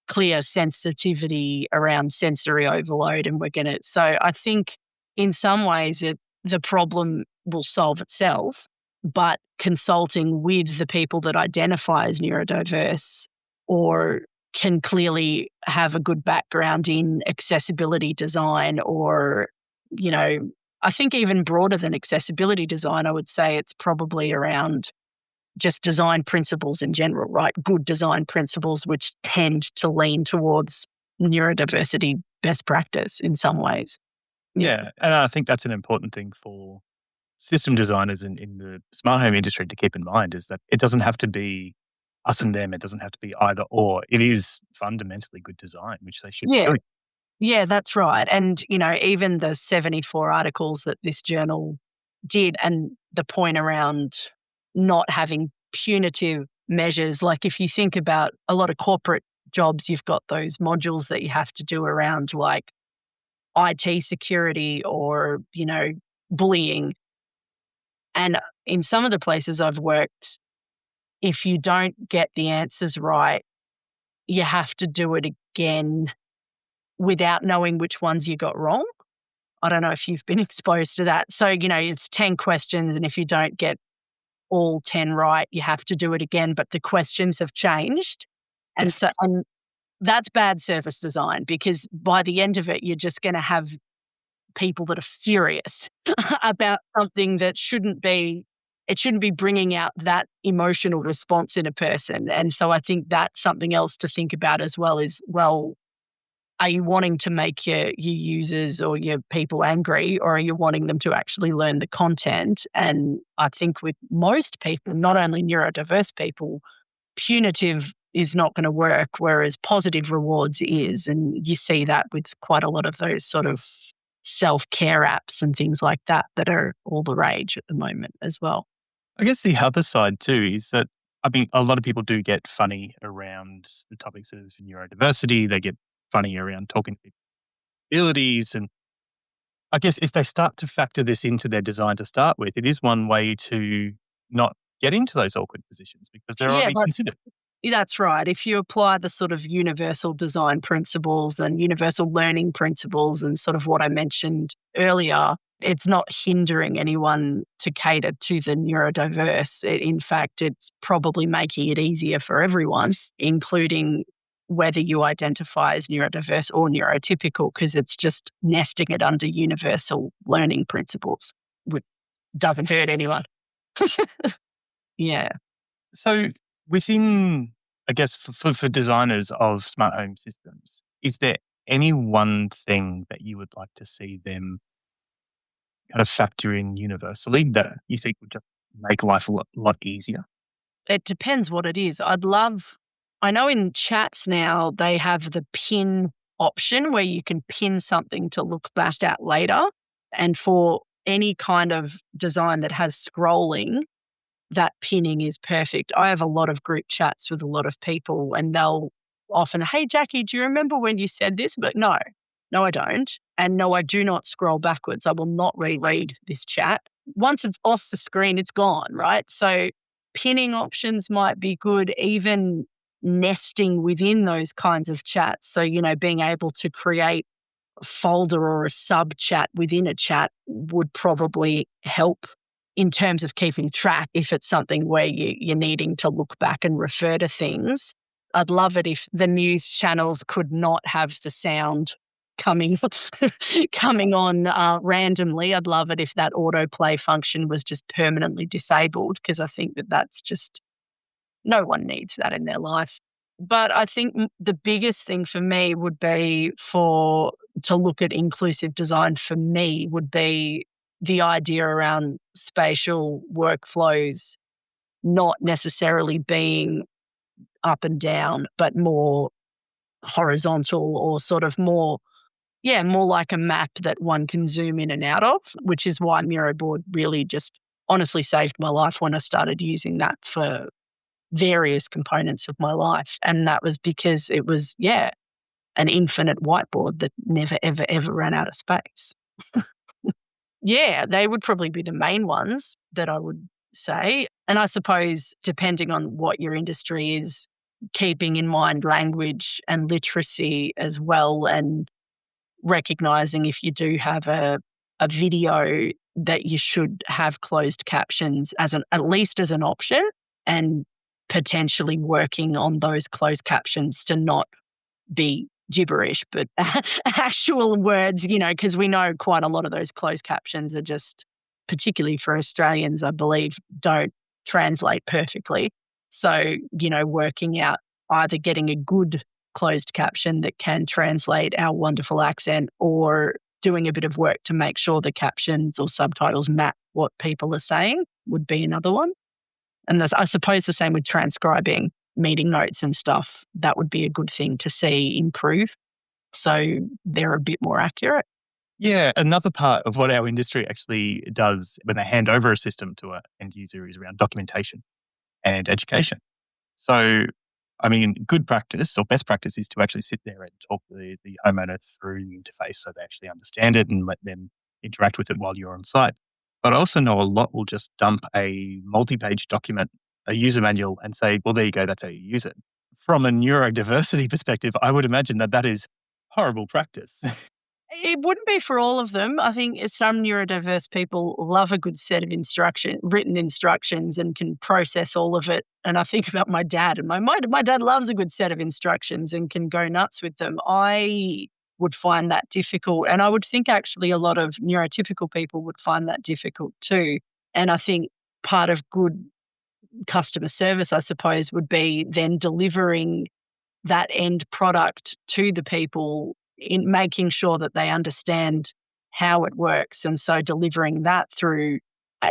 clear sensitivity around sensory overload. And so I think in some ways the problem will solve itself, but consulting with the people that identify as neurodiverse or can clearly have a good background in accessibility design, or, I think even broader than accessibility design, I would say it's probably around just design principles in general, right? Good design principles, which tend to lean towards neurodiversity best practice in some ways. Yeah. And I think that's an important thing for system designers in the smart home industry to keep in mind, is that it doesn't have to be us and them. It doesn't have to be either or. It is fundamentally good design, which they should be doing. Yeah, that's right. And, even the 74 articles that this journal did, and the point around not having punitive measures, like if you think about a lot of corporate jobs, you've got those modules that you have to do around like IT security or, bullying. And in some of the places I've worked, if you don't get the answers right, you have to do it again without knowing which ones you got wrong. I don't know if you've been exposed to that. So, it's 10 questions, and if you don't get all 10 right, you have to do it again, but the questions have changed. And Yes. and that's bad service design, because by the end of it, you're just going to have people that are furious about something that shouldn't be bringing out that emotional response in a person. And so I think that's something else to think about as well, is, well, are you wanting to make your users or your people angry, or are you wanting them to actually learn the content? And I think with most people, not only neurodiverse people, punitive is not going to work, whereas positive rewards is. And you see that with quite a lot of those sort of self-care apps and things like that that are all the rage at the moment as well. I guess the other side too is that, I mean, a lot of people do get funny around the topics of neurodiversity. They get funny around talking to people with abilities. And I guess if they start to factor this into their design to start with, it is one way to not get into those awkward positions because they're Yeah, already considered. that's right. If you apply the sort of universal design principles and universal learning principles and sort of what I mentioned earlier, it's not hindering anyone to cater to the neurodiverse. In fact, it's probably making it easier for everyone, including whether you identify as neurodiverse or neurotypical, because it's just nesting it under universal learning principles, which doesn't hurt anyone. Yeah. So within, I guess, for designers of smart home systems, is there any one thing that you would like to see them kind of factor in universally that you think would just make life a lot easier? It depends what it is. I know in chats now they have the pin option where you can pin something to look back at later. And for any kind of design that has scrolling, that pinning is perfect. I have a lot of group chats with a lot of people and they'll often, hey, Jacqui, do you remember when you said this? But no, I don't. And no, I do not scroll backwards. I will not reread this chat. Once it's off the screen, it's gone, right? So pinning options might be good, even nesting within those kinds of chats. So, being able to create a folder or a sub chat within a chat would probably help in terms of keeping track if it's something where you're needing to look back and refer to things. I'd love it if the news channels could not have the sound coming on randomly. I'd love it if that autoplay function was just permanently disabled, because I think that's just, no one needs that in their life. But I think the biggest thing for me would be to look at inclusive design for me would be the idea around spatial workflows not necessarily being up and down, but more horizontal or sort of more like a map that one can zoom in and out of, which is why Miroboard really just honestly saved my life when I started using that for various components of my life. And that was because it was, an infinite whiteboard that never, ever, ever ran out of space. Yeah, they would probably be the main ones that I would say. And I suppose depending on what your industry is, keeping in mind language and literacy as well, and recognizing if you do have a video that you should have closed captions at least as an option, and potentially working on those closed captions to not be gibberish, but actual words, because we know quite a lot of those closed captions are just, particularly for Australians, I believe, don't translate perfectly. So, working out either getting a good closed caption that can translate our wonderful accent, or doing a bit of work to make sure the captions or subtitles map what people are saying would be another one. And I suppose the same with transcribing meeting notes and stuff. That would be a good thing to see improve, so they're a bit more accurate. Yeah, another part of what our industry actually does when they hand over a system to an end user is around documentation and education. So, I mean, good practice or best practice is to actually sit there and talk the homeowner through the interface so they actually understand it and let them interact with it while you're on site. But I also know a lot will just dump a multi-page document, a user manual, and say, well, there you go, that's how you use it. From a neurodiversity perspective, I would imagine that is horrible practice. It wouldn't be for all of them. I think some neurodiverse people love a good set of written instructions, and can process all of it. And I think about my dad, and my dad loves a good set of instructions and can go nuts with them. I would find that difficult. And I would think actually a lot of neurotypical people would find that difficult too. And I think part of good customer service, I suppose, would be then delivering that end product to the people in making sure that they understand how it works. And so delivering that through,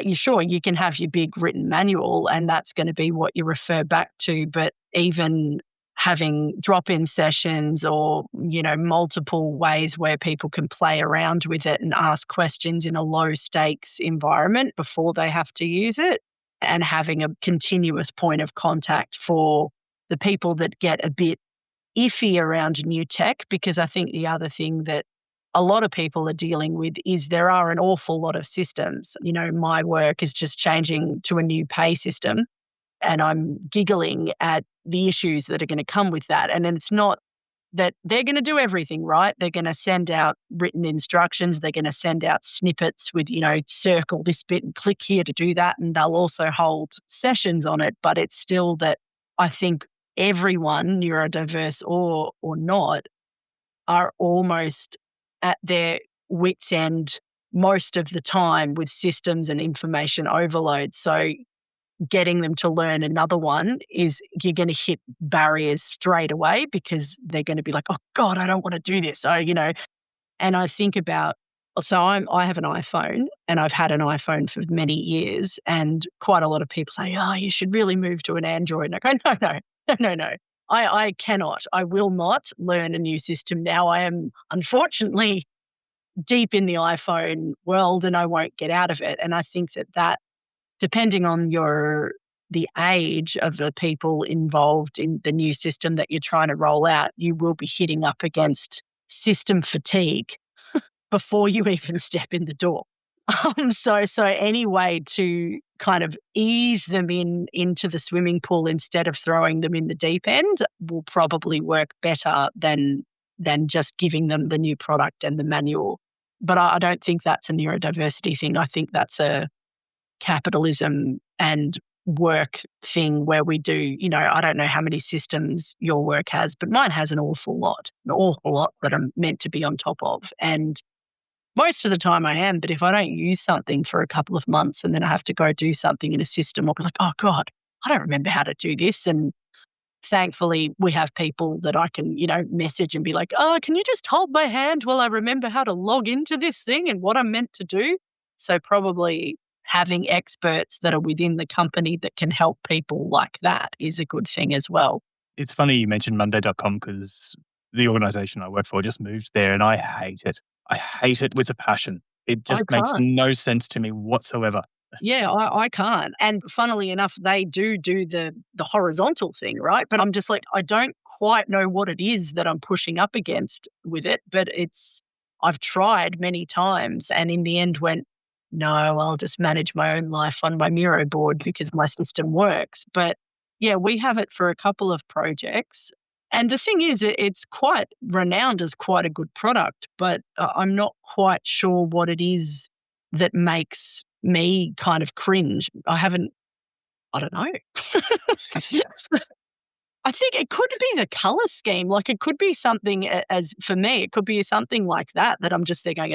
you can have your big written manual and that's going to be what you refer back to, but even having drop-in sessions or, multiple ways where people can play around with it and ask questions in a low-stakes environment before they have to use it, and having a continuous point of contact for the people that get a bit iffy around new tech. Because I think the other thing that a lot of people are dealing with is there are an awful lot of systems. My work is just changing to a new pay system, and I'm giggling at the issues that are going to come with that. And it's not that they're going to do everything right. They're going to send out written instructions. They're going to send out snippets with, circle this bit and click here to do that. And they'll also hold sessions on it. But it's still that I think everyone, neurodiverse or not, are almost at their wits' end most of the time with systems and information overload. So getting them to learn another one is, you're going to hit barriers straight away because they're going to be like, oh God, I don't want to do this. So, and I think about, so I have an iPhone and I've had an iPhone for many years, and quite a lot of people say, oh, you should really move to an Android. And I go, no. I cannot, I will not learn a new system now. I am unfortunately deep in the iPhone world and I won't get out of it. And I think that depending on the age of the people involved in the new system that you're trying to roll out, you will be hitting up against system fatigue before you even step in the door. So any way to kind of ease them into the swimming pool instead of throwing them in the deep end will probably work better than just giving them the new product and the manual. But I don't think that's a neurodiversity thing. I think that's a capitalism and work thing where we do, I don't know how many systems your work has, but mine has an awful lot that I'm meant to be on top of. And most of the time I am, but if I don't use something for a couple of months and then I have to go do something in a system, I'll be like, oh God, I don't remember how to do this. And thankfully we have people that I can, message and be like, oh, can you just hold my hand while I remember how to log into this thing and what I'm meant to do? So probably having experts that are within the company that can help people like that is a good thing as well. It's funny you mentioned Monday.com because the organization I work for just moved there and I hate it. I hate it with a passion. It just makes no sense to me whatsoever. Yeah, I can't. And funnily enough, they do the horizontal thing, right? But I'm just like, I don't quite know what it is that I'm pushing up against with it. But I've tried many times and in the end went, no, I'll just manage my own life on my Miro board because my system works. But yeah, we have it for a couple of projects. And the thing is, it's quite renowned as quite a good product, but I'm not quite sure what it is that makes me kind of cringe. I don't know. I think it could be the color scheme. Like it could be something for me, it could be something like that I'm just there going,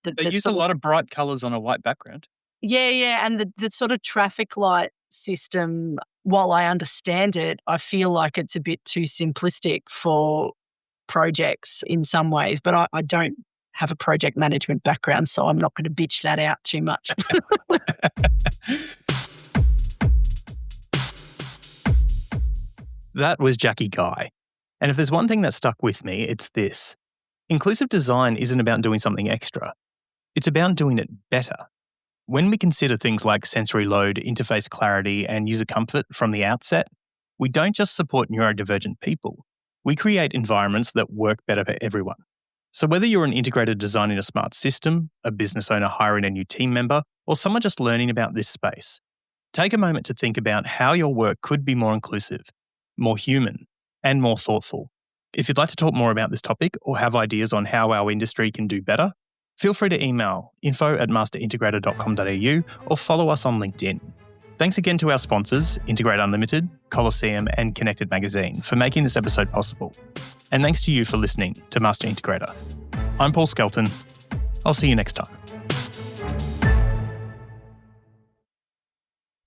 They use a lot of bright colors on a white background. Yeah. And the sort of traffic light system, while I understand it, I feel like it's a bit too simplistic for projects in some ways, but I don't have a project management background, so I'm not going to bitch that out too much. That was Jacqui Gueye. And if there's one thing that stuck with me, it's this. Inclusive design isn't about doing something extra. It's about doing it better. When we consider things like sensory load, interface clarity, and user comfort from the outset, we don't just support neurodivergent people. We create environments that work better for everyone. So whether you're an integrator designing a smart system, a business owner hiring a new team member, or someone just learning about this space, take a moment to think about how your work could be more inclusive, more human, and more thoughtful. If you'd like to talk more about this topic or have ideas on how our industry can do better, feel free to email info@masterintegrator.com.au or follow us on LinkedIn. Thanks again to our sponsors, Integrate Unlimited, Coliseum, and Connected Magazine for making this episode possible. And thanks to you for listening to Master Integrator. I'm Paul Skelton. I'll see you next time.